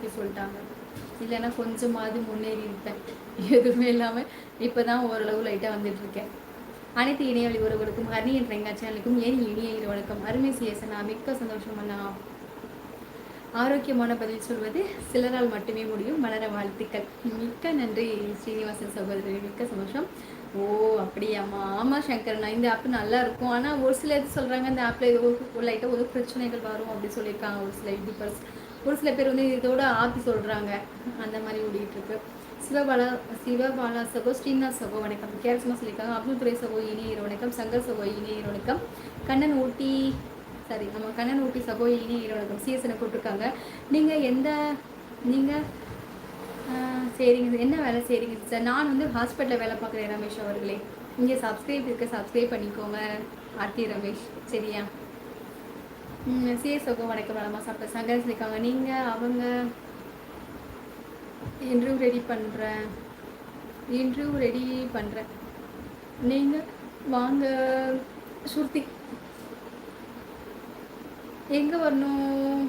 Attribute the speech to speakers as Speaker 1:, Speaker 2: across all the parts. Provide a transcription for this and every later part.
Speaker 1: அப்படி சொல்லிட்டாங்க. இல்லைன்னா கொஞ்சமாவது முன்னேறி இருப்பேன். எதுவுமே இல்லாமல் இப்போ தான் ஓரளவு லைட்டாக வந்துட்டுருக்கேன். அனைத்து இணைய வழி உறவுகளுக்கும் ஹரி என்ற எங்கள் சேனலுக்கும் ஏன் இனிய இரு வணக்கம். அருமை சிஎஸ்னா மிக்க சந்தோஷம் அண்ணா. ஆரோக்கியமான பதில் சொல்வது சிலரால் மட்டுமே முடியும். மலர வாழ்த்துக்கள். மிக்க நன்றி ஸ்ரீனிவாசன் சகோதரி, மிக்க சந்தோஷம். ஓ அப்படியாம்மா. ஆமாம் சங்கர், நான் இந்த ஆப் நல்லா இருக்கும். ஆனால் ஒரு சில இது சொல்கிறாங்க இந்த ஆப்பில் ஏதோ லைட்டாக ஒரு பிரச்சனைகள் வரும் அப்படி சொல்லியிருக்காங்க ஒரு சில யூடியூபர்ஸ். ஒரு சில பேர் வந்து இதோட ஆப்பி சொல்கிறாங்க. அந்த மாதிரி ஓடிட்டுருக்கு. சிவபாலா சகோ, ஸ்ரீநாத் சகோ வணக்கம். கேரளமாக சொல்லியிருக்காங்க. அப்துல் துரை சகோ இனிய இரு வணக்கம். சங்கர் சகோ இனிய இரு வணக்கம். கண்ணன் ஊட்டி சரி நம்ம கண்ணன் ஊட்டி சகோ இனிய இரு வணக்கம். சிஎஸ்எனை கூப்பிட்டுருக்காங்க. நீங்கள் சரிங்க, என்ன வேலை செய்கிறீங்க சார்? நான் வந்து ஹாஸ்பிட்டலில் வேலை பார்க்குறேன் ரமேஷ் அவர்களே. இங்கே சப்ஸ்கிரைப் பண்ணிக்கோங்க ஆர்த்தி ரமேஷ், சரியா? சிஎஸ் சகோ வணக்கம். வளமாக சாப்பிட்ட சங்கர் சொல்லியிருக்காங்க. நீங்கள் அவங்க இன்டர்வியூ ரெடி பண்ணுறேன் நீங்கள் வாங்க. ஸ்ருதி எங்கே வரணும்?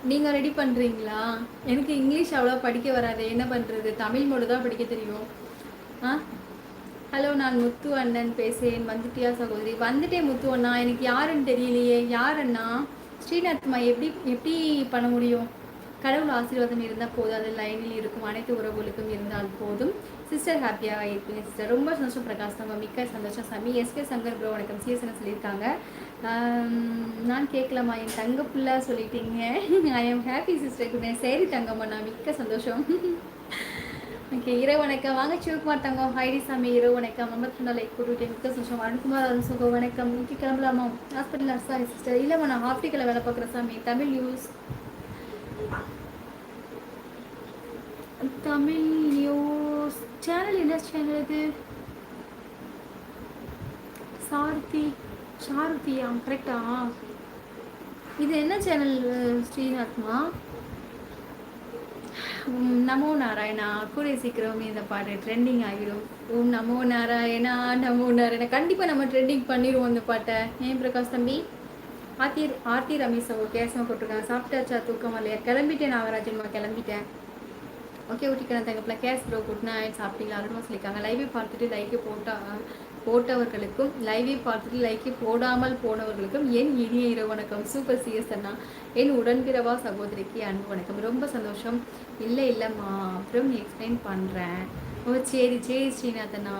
Speaker 1: நீங்கள் ரெடி பண்ணுறீங்களா? எனக்கு இங்கிலீஷ் அவ்வளோ படிக்க வராது, என்ன பண்ணுறது? தமிழ் மொழி தான் படிக்க தெரியும். ஹலோ, நான் முத்து அண்ணன் பேசுகிறேன். வந்துட்டியா சகோதரி? வந்துட்டேன் முத்து அண்ணா. எனக்கு யாருன்னு தெரியலையே. யார் அண்ணா? ஸ்ரீநாத்மா. எப்படி பண்ண முடியும்? கடவுள் ஆசீர்வாதம் இருந்தால் போதும், அது லைனில் இருக்கும் அனைத்து உறவுகளுக்கும் இருந்தால் போதும். சிஸ்டர் ஹாப்பியாக இருப்பீங்க சிஸ்டர். ரொம்ப சந்தோஷம் பிரகாஷ் தங்க, மிக்க சந்தோஷம் சாமி. எஸ்கே சங்கர் ப்ரோ வணக்கம். சிஎஸ்என சொல்லியிருக்காங்க. நான் கேட்கலாமா? என் தங்க புள்ளா சொல்லிட்டீங்க. I am happy sister. சரி தங்கம்மா, நான் மிக்க சந்தோஷம். ஓகே, இரவு வணக்கம். வாங்க சிவகுமார் தங்கம். ஹைடி சாமி இரவு வணக்கம். 52 லைக் போட்டுவிட்டேன், மிக்க சந்தோஷம். அருண்குமார் அருண் சுகம் வணக்கம். இன்னைக்கு கிளம்பலாமா ஹாஸ்பிட்டல்? சாரி சிஸ்டர், இல்லைம்மா நான் ஹாஸ்பிட்டலில் வேலை பார்க்குறேன் சாமி. தமிழ் நியூஸ் சேனல் என்ன சேனல் இது? சாருதியா? கரெக்டா? இது என்ன சேனல் ஸ்ரீநாத்மா? நமோ நாராயணா. கூடிய சீக்கிரம் இந்த பாட்டு ட்ரெண்டிங் ஆகிடும். ஓம் நமோ நாராயணா, நமோ நாராயணா. கண்டிப்பாக நம்ம ட்ரெண்டிங் பண்ணிடுவோம் இந்த பாட்டை. ஏன் பிரகாஷ் தம்பி? ஆர்த்தி ரமேஷ் கேசமாக போட்டிருக்காங்க. சாப்பிட்டாச்சா? தூக்கம் இல்லையா? கிளம்பிட்டேன் நாகராஜன்மா, கிளம்பிட்டேன். ஓகே ஊட்டிக்கிறேன் தங்கப்பில். கேஸ் ப்ரோ குட் நைட். சாப்பிட்டீங்களா? அருமா சொல்லியிருக்காங்க. லைவை பார்த்துட்டு லைக்கு போட்டவர்களுக்கும் லைவை பார்த்துட்டு லைக்கு போடாமல் போனவர்களுக்கும் என் இனிய இரவு வணக்கம். சூப்பர் சிஎஸ் அண்ணா. என் உடன்பிறவா சகோதரிக்கு அன்பு வணக்கம். ரொம்ப சந்தோஷம். இல்லைம்மா, அப்புறம் எக்ஸ்பிளைன் பண்ணுறேன். ஓ சரி ஸ்ரீநாதண்ணா,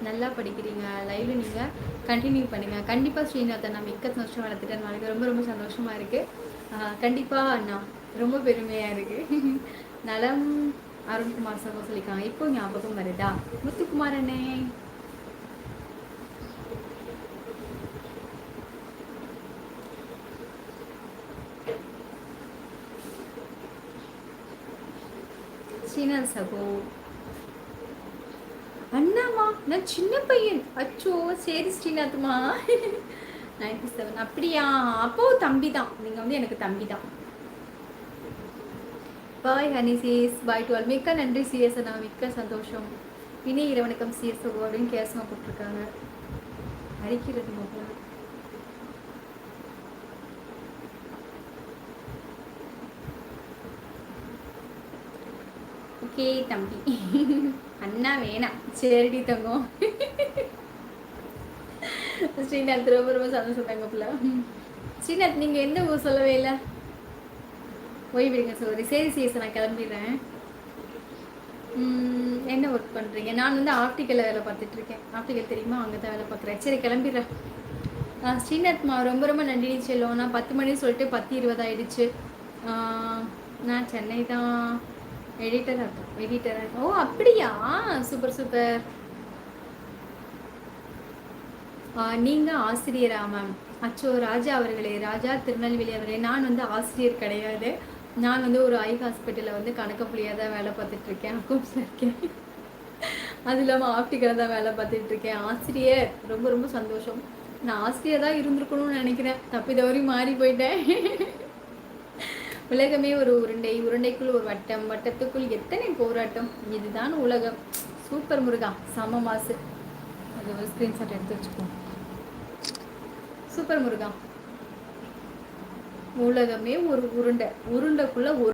Speaker 1: நல்லா படிக்கிறீங்க. லைவில் நீங்கள் கண்டினியூ பண்ணுங்கள். கண்டிப்பாக ஸ்ரீநாதண்ணா, மிக்க சந்தோஷம். வளர்த்துட்டேன் நாளைக்கு ரொம்ப ரொம்ப சந்தோஷமாக இருக்குது. கண்டிப்பாக அண்ணா, ரொம்ப பெருமையாக இருக்குது. நலம். அருண்குமார் சகோ சொல்லியிருக்காங்க. இப்போ ஞாபகம் வருதா? முத்துக்குமார் அண்ணே. ஸ்ரீநாத் சகோ. அண்ணாமா, நான் சின்ன பையன். அச்சோ சரி ஸ்ரீநாத்மா. 97. அப்படியா? அப்போ தம்பி தான். நீங்கள் வந்து எனக்கு தம்பி தான். பாய் ஹனி சிஎஸ். பாய் 12. மிக்க நன்றி சிஎஸ் அண்ணா, மிக்க சந்தோஷம். இனி இரவணக்கம் சிஎஸ் அப்படின்னு கேசமாக போட்டிருக்காங்க. அடிக்கிறது மொபைல். ஓகே தம்பி. அண்ணா வேணாம். சரிடி தங்கம். ஸ்ரீநாத் ரொம்ப ரொம்ப சந்தோஷம் தங்கப்பில்ல. ஸ்ரீநாத், நீங்கள் எந்த ஊர் சொல்லவே இல்லை. ஓய்விடுங்க சோதரி. சரி சிஎஸ், நான் கிளம்பிடுறேன். என்ன ஒர்க் பண்ணுறீங்க? நான் வந்து ஆப்டிக்கலில் வேலை பார்த்துட்ருக்கேன். ஆப்டிக்கல் தெரியுமா? அங்கே தான் வேலை பார்க்குறேன். சரி கிளம்பிடுறேன். ஸ்ரீநாத்மா ரொம்ப ரொம்ப நன்றி செல்லும். நான் 10 மணி சொல்லிட்டு 10:20 ஆகிடுச்சு. நான் சென்னை தான். எடிட்டராக. ஓ அப்படியா? Super super. நீங்கள் ஆசிரியரா மேம்? அச்சோ ராஜா அவர்களே, ராஜா திருநெல்வேலி அவர்களே. நான் வந்து ஆசிரியர் கிடையாது. நான் வந்து ஒரு ஐ ஹாஸ்பிட்டலில் வந்து கணக்கு புள்ளியாக தான் வேலை பார்த்துட்ருக்கேன். அக்கௌண்ட்ஸில் இருக்கேன். அது இல்லாமல் ஆப்டிக்கலாக தான் வேலை பார்த்துட்ருக்கேன். ஆசிரியர் ரொம்ப ரொம்ப சந்தோஷம். நான் ஆசிரியர் தான் இருந்திருக்கணும்னு நினைக்கிறேன். தப்பிதவறி மாறி போயிட்டேன். உலகமே ஒரு உருண்டை, உருண்டைக்குள் ஒரு வட்டம், வட்டத்துக்குள் எத்தனை போராட்டம், இதுதான் உலகம். சூப்பர் முருகா, சம மாசு. அது ஒரு ஸ்க்ரீன்ஷாட் எடுத்து வச்சுப்போம். சூப்பர் முருகா. உலகமே ஒரு உருண்டை, உருண்டைக்குள்ள ஒரு